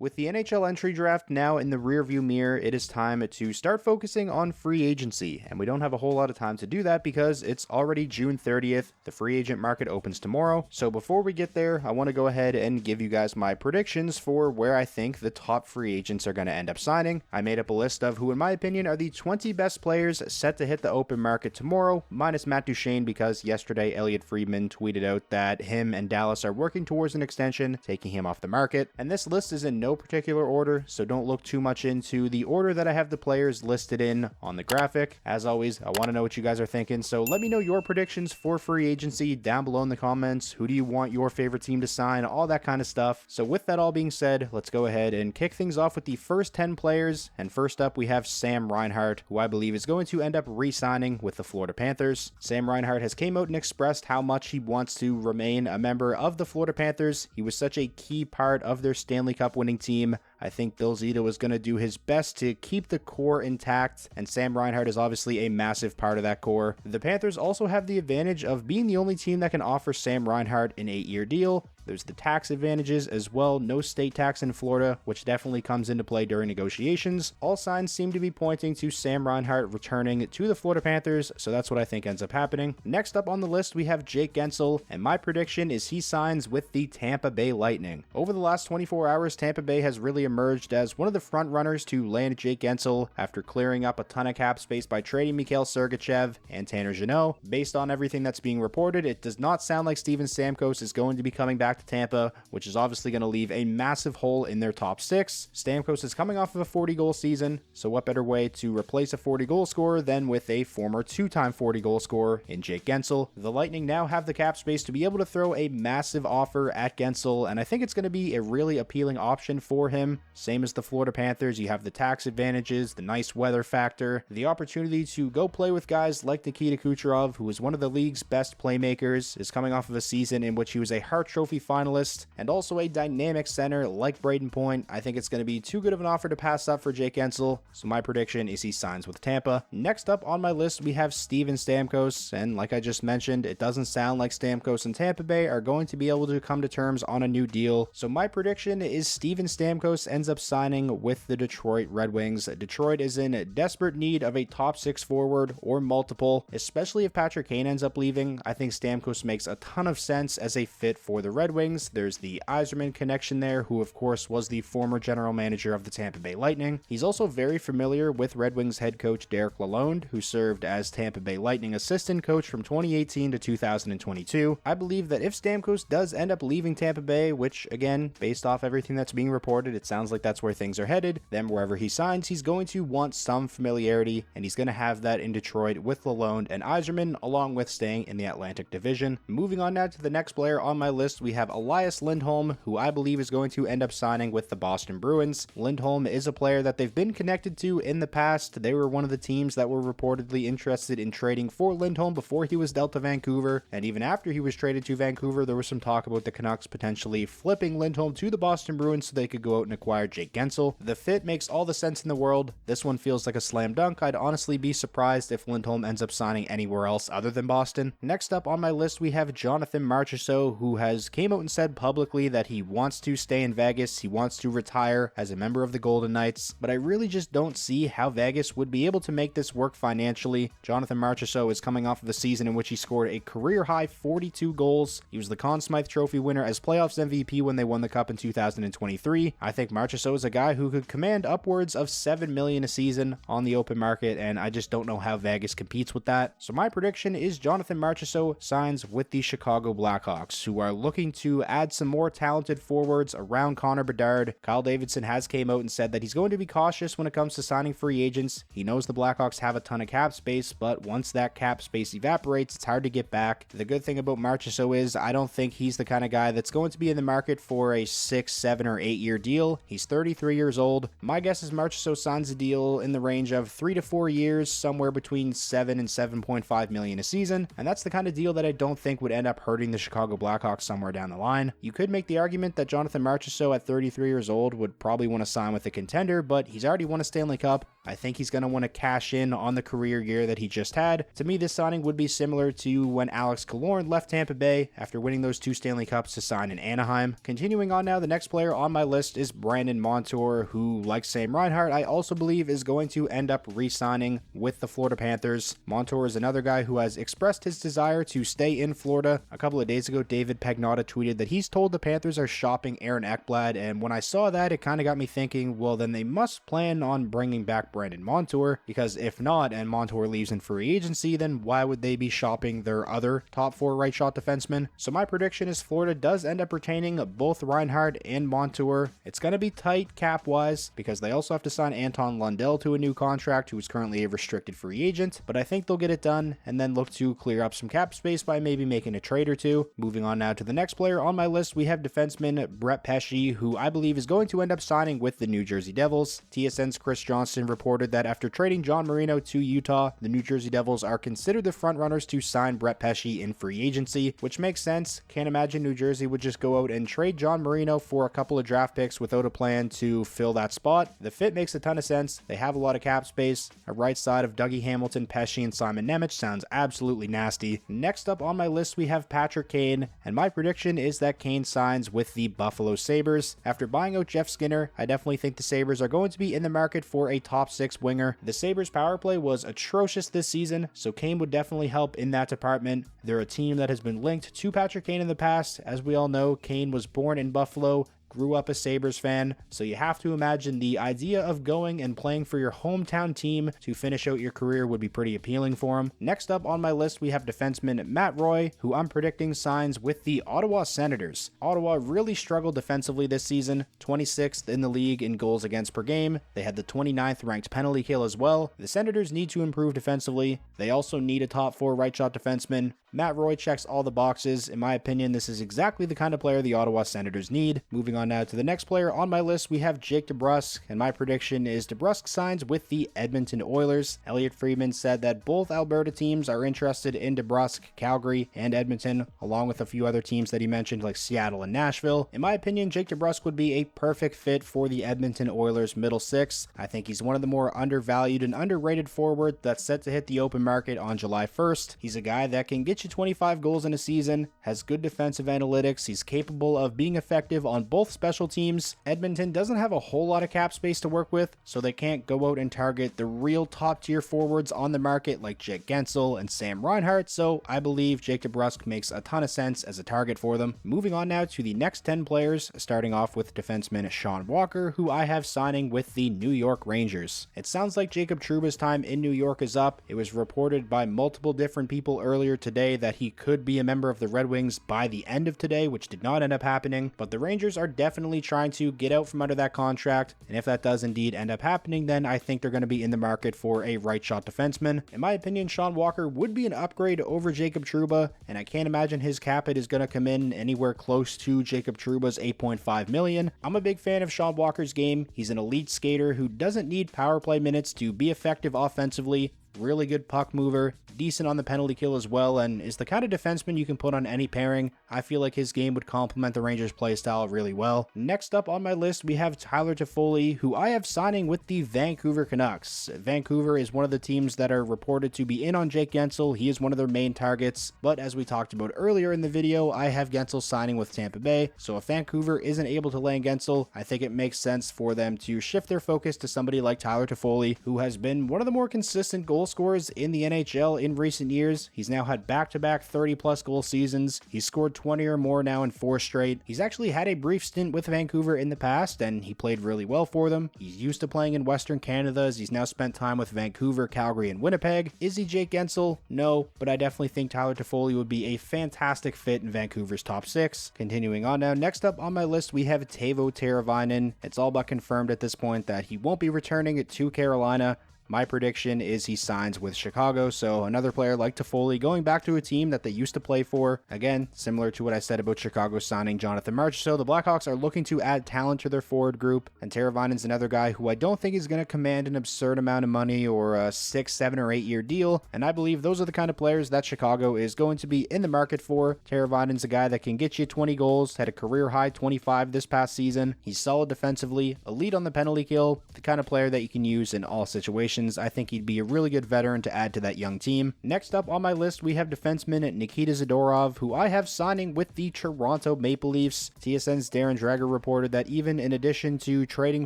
With the NHL entry draft now in the rearview mirror, it is time to start focusing on free agency, and we don't have a whole lot of time to do that because it's already June 30th. The free agent market opens tomorrow, so before we get there, I want to go ahead and give you guys my predictions for where I think the top free agents are going to end up signing. I made up a list of who, in my opinion, are the 20 best players set to hit the open market tomorrow, minus Matt Duchene, because yesterday Elliot Friedman tweeted out that him and Dallas are working towards an extension, taking him off the market, and this list is in no particular order, so don't look too much into the order that I have the players listed in on the graphic. As always, I want to know what you guys are thinking, so let me know your predictions for free agency down below in the comments. Who do you want your favorite team to sign? All that kind of stuff. So with that all being said, let's go ahead and kick things off with the first 10 players, and first up we have Sam Reinhart, who I believe is going to end up re-signing with the Florida Panthers. Sam Reinhart has came out and expressed how much he wants to remain a member of the Florida Panthers. He was such a key part of their Stanley Cup winning team. I think Bill Zito is going to do his best to keep the core intact, and Sam Reinhart is obviously a massive part of that core. The Panthers also have the advantage of being the only team that can offer Sam Reinhart an 8-year deal. There's the tax advantages as well, no state tax in Florida, which definitely comes into play during negotiations. All signs seem to be pointing to Sam Reinhart returning to the Florida Panthers, so that's what I think ends up happening. Next up on the list, we have Jake Guentzel, and my prediction is he signs with the Tampa Bay Lightning. Over the last 24 hours, Tampa Bay has really emerged as one of the front runners to land Jake Guentzel after clearing up a ton of cap space by trading Mikhail Sergachev and Tanner Jeannot. Based on everything that's being reported, it does not sound like Steven Stamkos is going to be coming back to Tampa, which is obviously going to leave a massive hole in their top six. Stamkos is coming off of a 40-goal season, so what better way to replace a 40-goal scorer than with a former two-time 40-goal scorer in Jake Guentzel. The Lightning now have the cap space to be able to throw a massive offer at Guentzel, and I think it's going to be a really appealing option for him. Same as the Florida Panthers, you have the tax advantages, the nice weather factor, the opportunity to go play with guys like Nikita Kucherov, who is one of the league's best playmakers, is coming off of a season in which he was a Hart Trophy finalist, and also a dynamic center like Braden Point. I think it's going to be too good of an offer to pass up for Jake Guentzel, so my prediction is he signs with Tampa. Next up on my list, we have Steven Stamkos, and like I just mentioned, it doesn't sound like Stamkos and Tampa Bay are going to be able to come to terms on a new deal, so my prediction is Steven Stamkos ends up signing with the Detroit Red Wings. Detroit is in desperate need of a top 6 forward or multiple, especially if Patrick Kane ends up leaving. I think Stamkos makes a ton of sense as a fit for the Red Wings. There's the Yzerman connection there, who of course was the former general manager of the Tampa Bay Lightning. He's also very familiar with Red Wings head coach Derek Lalonde, who served as Tampa Bay Lightning assistant coach from 2018 to 2022. I believe that if Stamkos does end up leaving Tampa Bay, which again, based off everything that's being reported, it sounds like that's where things are headed, then wherever he signs, he's going to want some familiarity, and he's going to have that in Detroit with Lalonde and Yzerman, along with staying in the Atlantic Division. Moving on now to the next player on my list, we have Elias Lindholm, who I believe is going to end up signing with the Boston Bruins. Lindholm is a player that they've been connected to in the past. They were one of the teams that were reportedly interested in trading for Lindholm before he was dealt to Vancouver, and even after he was traded to Vancouver, there was some talk about the Canucks potentially flipping Lindholm to the Boston Bruins so they could go out and acquire Jake Guentzel. The fit makes all the sense in the world. This one feels like a slam dunk. I'd honestly be surprised if Lindholm ends up signing anywhere else other than Boston. Next up on my list, we have Jonathan Marchessault, who has came out and said publicly that he wants to stay in Vegas. He wants to retire as a member of the Golden Knights, but I really just don't see how Vegas would be able to make this work financially. Jonathan Marchessault is coming off of a season in which he scored a career-high 42 goals. He was the Conn Smythe Trophy winner as playoffs MVP when they won the Cup in 2023. I think Marchessault is a guy who could command upwards of $7 million a season on the open market, and I just don't know how Vegas competes with that. So my prediction is Jonathan Marchessault signs with the Chicago Blackhawks, who are looking to add some more talented forwards around Connor Bedard. Kyle Davidson has came out and said that he's going to be cautious when it comes to signing free agents. He knows the Blackhawks have a ton of cap space, but once that cap space evaporates, it's hard to get back. The good thing about Marchessault is I don't think he's the kind of guy that's going to be in the market for a 6, 7, or 8-year deal. He's 33 years old. My guess is Marchessault signs a deal in the range of 3 to 4 years, somewhere between 7 and 7.5 million a season, and that's the kind of deal that I don't think would end up hurting the Chicago Blackhawks somewhere down down the line. You could make the argument that Jonathan Marchessault at 33 years old would probably want to sign with a contender, but he's already won a Stanley Cup. I think he's going to want to cash in on the career year that he just had. To me, this signing would be similar to when Alex Killorn left Tampa Bay after winning those 2 Stanley Cups to sign in Anaheim. Continuing on now, the next player on my list is Brandon Montour, who, like Sam Reinhart, I also believe is going to end up re-signing with the Florida Panthers. Montour is another guy who has expressed his desire to stay in Florida. A couple of days ago, David Pagnotta tweeted that he's told the Panthers are shopping Aaron Ekblad, and when I saw that, it kind of got me thinking, well, then they must plan on bringing back Brandon Montour, because if not, and Montour leaves in free agency, then why would they be shopping their other top 4 right shot defensemen? So my prediction is Florida does end up retaining both Reinhart and Montour. It's going to be tight cap-wise, because they also have to sign Anton Lundell to a new contract, who is currently a restricted free agent, but I think they'll get it done, and then look to clear up some cap space by maybe making a trade or two. Moving on now to the next player on my list, we have defenseman Brett Pesce, who I believe is going to end up signing with the New Jersey Devils. TSN's Chris Johnston reported that after trading John Marino to Utah, the New Jersey Devils are considered the frontrunners to sign Brett Pesce in free agency, which makes sense. Can't imagine New Jersey would just go out and trade John Marino for a couple of draft picks without a plan to fill that spot. The fit makes a ton of sense. They have a lot of cap space. A right side of Dougie Hamilton, Pesce, and Simon Nemec sounds absolutely nasty. Next up on my list, we have Patrick Kane, and my prediction is that Kane signs with the Buffalo Sabres. After buying out Jeff Skinner, I definitely think the Sabres are going to be in the market for a top 6 winger. The Sabres power play was atrocious this season, so Kane would definitely help in that department. They're a team that has been linked to Patrick Kane in the past. As we all know, Kane was born in Buffalo, grew up a Sabres fan, so you have to imagine the idea of going and playing for your hometown team to finish out your career would be pretty appealing for him. Next up on my list, we have defenseman Matt Roy, who I'm predicting signs with the Ottawa Senators. Ottawa really struggled defensively this season, 26th in the league in goals against per game. They had the 29th ranked penalty kill as well. The Senators need to improve defensively. They also need a top 4 right shot defenseman. Matt Roy checks all the boxes. In my opinion, this is exactly the kind of player the Ottawa Senators need. Moving on now to the next player on my list, we have Jake DeBrusk, and my prediction is DeBrusk signs with the Edmonton Oilers. Elliot Friedman said that both Alberta teams are interested in DeBrusk, Calgary, and Edmonton, along with a few other teams that he mentioned like Seattle and Nashville. In my opinion, Jake DeBrusk would be a perfect fit for the Edmonton Oilers middle 6. I think he's one of the more undervalued and underrated forward that's set to hit the open market on July 1st. He's a guy that can get you 25 goals in a season, has good defensive analytics, he's capable of being effective on both special teams. Edmonton doesn't have a whole lot of cap space to work with, so they can't go out and target the real top tier forwards on the market like Jake Gensel and Sam Reinhart, so I believe Jake DeBrusk makes a ton of sense as a target for them. Moving on now to the next 10 players, starting off with defenseman Sean Walker, who I have signing with the New York Rangers. It sounds like Jacob Trouba's time in New York is up. It was reported by multiple different people earlier today that he could be a member of the Red Wings by the end of today, which did not end up happening, but the Rangers are definitely trying to get out from under that contract, and if that does indeed end up happening, then I think they're going to be in the market for a right shot defenseman. In my opinion, Sean Walker would be an upgrade over Jacob Trouba, and I can't imagine his cap hit is going to come in anywhere close to Jacob Trouba's $8.5 million. I'm a big fan of Sean Walker's game. He's an elite skater who doesn't need power play minutes to be effective offensively. Really good puck mover, decent on the penalty kill as well, and is the kind of defenseman you can put on any pairing. I feel like his game would complement the Rangers' playstyle really well. Next up on my list, we have Tyler Toffoli, who I have signing with the Vancouver Canucks. Vancouver is one of the teams that are reported to be in on Jake Gensel. He is one of their main targets, but as we talked about earlier in the video, I have Gensel signing with Tampa Bay, so if Vancouver isn't able to land Gensel, I think it makes sense for them to shift their focus to somebody like Tyler Toffoli, who has been one of the more consistent goal scorers in the NHL in recent years. He's now had back-to-back 30-plus goal seasons. He's scored 20 or more now in 4 straight. He's actually had a brief stint with Vancouver in the past, and he played really well for them. He's used to playing in Western Canada, as he's now spent time with Vancouver, Calgary, and Winnipeg. Is he Jake Gensel? No, but I definitely think Tyler Toffoli would be a fantastic fit in Vancouver's top 6. Continuing on now, next up on my list, we have Teuvo Teravainen. It's all but confirmed at this point that he won't be returning to Carolina. My prediction is he signs with Chicago, so another player like Toffoli going back to a team that they used to play for. Again, similar to what I said about Chicago signing Jonathan Marchessault, the Blackhawks are looking to add talent to their forward group, and Teravainen's another guy who I don't think is going to command an absurd amount of money or a 6, 7, or 8 year deal, and I believe those are the kind of players that Chicago is going to be in the market for. Teravainen's a guy that can get you 20 goals, had a career high 25 this past season. He's solid defensively, elite on the penalty kill, the kind of player that you can use in all situations. I think he'd be a really good veteran to add to that young team. Next up on my list, we have defenseman Nikita Zadorov, who I have signing with the Toronto Maple Leafs. TSN's Darren Dreger reported that even in addition to trading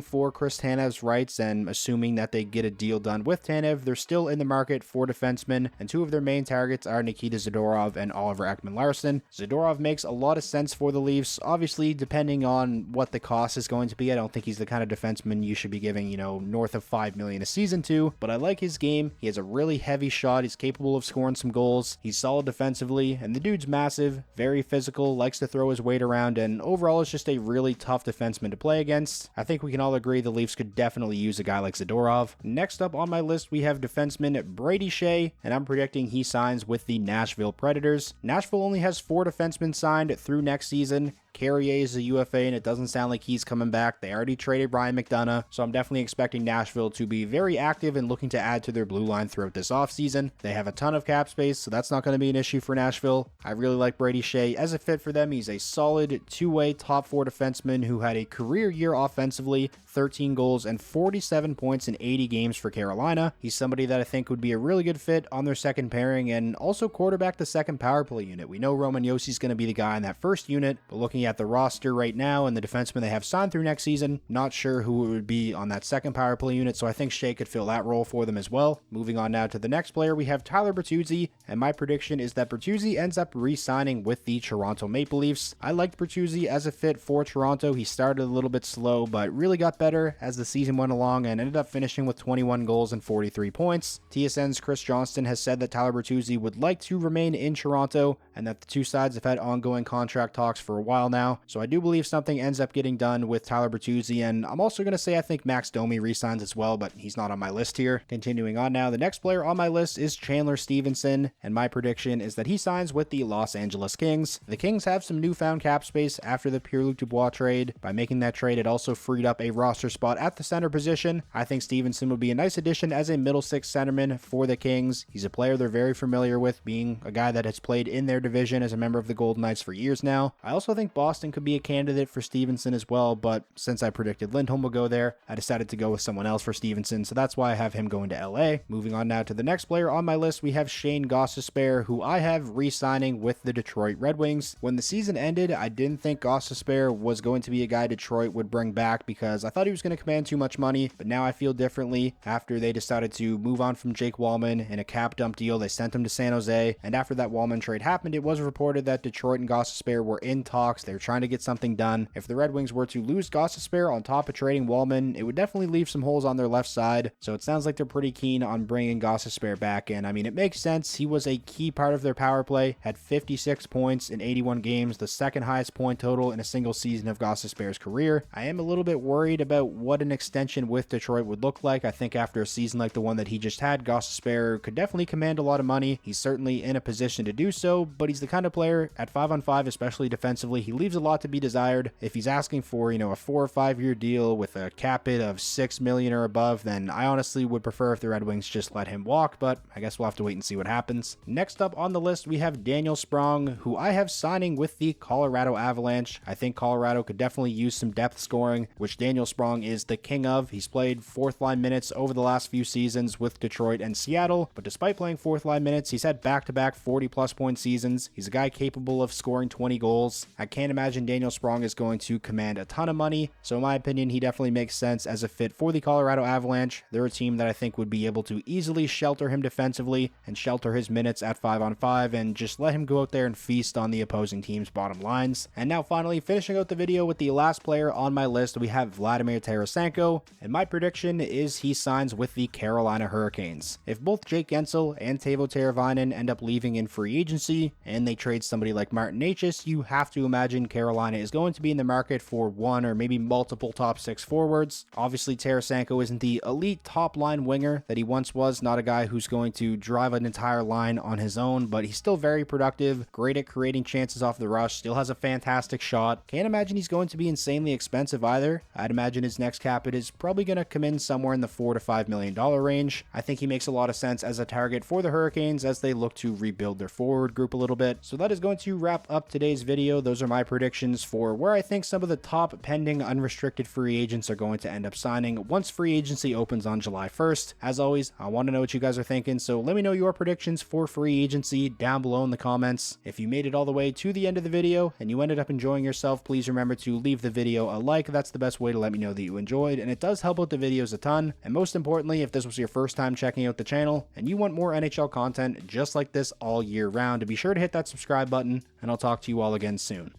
for Chris Tanev's rights and assuming that they get a deal done with Tanev, they're still in the market for defensemen, and two of their main targets are Nikita Zadorov and Oliver Ekman-Larsson. Zadorov makes a lot of sense for the Leafs, obviously depending on what the cost is going to be. I don't think he's the kind of defenseman you should be giving, north of $5 million a season to, but I like his game. He has a really heavy shot, he's capable of scoring some goals, he's solid defensively, and the dude's massive, very physical, likes to throw his weight around, and overall is just a really tough defenseman to play against. I think we can all agree the Leafs could definitely use a guy like Zadorov. Next up on my list, we have defenseman Brady Shea, and I'm predicting he signs with the Nashville Predators. Nashville only has 4 defensemen signed through next season. Carrier is a UFA, and it doesn't sound like he's coming back. They already traded Ryan McDonough, so I'm definitely expecting Nashville to be very active and looking to add to their blue line throughout this offseason. They have a ton of cap space, so that's not going to be an issue for Nashville. I really like Brady Shea as a fit for them. He's a solid two-way top 4 defenseman who had a career year offensively, 13 goals and 47 points in 80 games for Carolina. He's somebody that I think would be a really good fit on their second pairing and also quarterback the second power play unit. We know Roman Yossi's going to be the guy in that first unit, but looking at the roster right now and the defensemen they have signed through next season, not sure who it would be on that second power play unit, so I think Shea could fill that role for them as well. Moving on now to the next player, we have Tyler Bertuzzi, and my prediction is that Bertuzzi ends up re-signing with the Toronto Maple Leafs. I liked Bertuzzi as a fit for Toronto. He started a little bit slow, but really got better as the season went along and ended up finishing with 21 goals and 43 points. TSN's Chris Johnston has said that Tyler Bertuzzi would like to remain in Toronto and that the two sides have had ongoing contract talks for a while now. So I do believe something ends up getting done with Tyler Bertuzzi, and I'm also going to say I think Max Domi resigns as well, but he's not on my list here. Continuing on now, the next player on my list is Chandler Stevenson, and my prediction is that he signs with the Los Angeles Kings. The Kings have some newfound cap space after the Pierre-Luc Dubois trade. By making that trade, it also freed up a roster spot at the center position. I think Stevenson would be a nice addition as a middle six centerman for the Kings. He's a player they're very familiar with, being a guy that has played in their division as a member of the Golden Knights for years now. I also think Boston could be a candidate for Stevenson as well, but since I predicted Lindholm will go there, I decided to go with someone else for Stevenson, so that's why I have him going to LA. Moving on now to the next player on my list, we have Shane Gostisbehere, who I have re-signing with the Detroit Red Wings. When the season ended, I didn't think Gostisbehere was going to be a guy Detroit would bring back because I thought he was going to command too much money, but now I feel differently. After they decided to move on from Jake Wallman in a cap dump deal, they sent him to San Jose, and after that Wallman trade happened, it was reported that Detroit and Gostisbehere were in talks. They were trying to get something done. If the Red Wings were to lose Gostisbehere on top of trading Wallman, it would definitely leave some holes on their left side, so it sounds like they're pretty keen on bringing Gostisbehere back, and I mean, it makes sense. He was a key part of their power play, had 56 points in 81 games, the second highest point total in a single season of Gostisbehere's career. I am a little bit worried about what an extension with Detroit would look like. I think after a season like the one that he just had, Gostisbehere could definitely command a lot of money. He's certainly in a position to do so, but he's the kind of player at 5-on-5, especially defensively, he leaves a lot to be desired. If he's asking for, a 4 or 5 year deal with a cap hit of $6 million or above, then I honestly would prefer if the Red Wings just let him walk, but I guess we'll have to wait and see what happens. Next up on the list, we have Daniel Sprong, who I have signing with the Colorado Avalanche. I think Colorado could definitely use some depth scoring, which Daniel Sprong is the king of. He's played 4th line minutes over the last few seasons with Detroit and Seattle, but despite playing 4th line minutes, he's had back-to-back 40-plus point seasons. He's a guy capable of scoring 20 goals. I can't imagine Daniel Sprong is going to command a ton of money, so in my opinion, he definitely makes sense as a fit for the Colorado Avalanche. They're a team that I think would be able to easily shelter him defensively and shelter his minutes at 5-on-5 and just let him go out there and feast on the opposing team's bottom lines. And now finally, finishing out the video with the last player on my list, we have Vladimir Vladimir Tarasenko, and my prediction is he signs with the Carolina Hurricanes. If both Jake Guentzel and Teuvo Teravainen end up leaving in free agency, and they trade somebody like Marchessault, you have to imagine Carolina is going to be in the market for one or maybe multiple top 6 forwards. Obviously, Tarasenko isn't the elite top line winger that he once was, not a guy who's going to drive an entire line on his own, but he's still very productive, great at creating chances off the rush, still has a fantastic shot. Can't imagine he's going to be insanely expensive either. I'd imagine his next cap hit is probably going to come in somewhere in the $4 to $5 million range. I think he makes a lot of sense as a target for the Hurricanes as they look to rebuild their forward group a little bit. So that is going to wrap up today's video. Those are my predictions for where I think some of the top pending unrestricted free agents are going to end up signing once free agency opens on July 1st. As always, I want to know what you guys are thinking, so let me know your predictions for free agency down below in the comments. If you made it all the way to the end of the video and you ended up enjoying yourself, please remember to leave the video a like. That's the best way to let me know that you enjoyed, and it does help out the videos a ton. And most importantly, if this was your first time checking out the channel and you want more NHL content just like this all year round, be sure to hit that subscribe button, and I'll talk to you all again soon.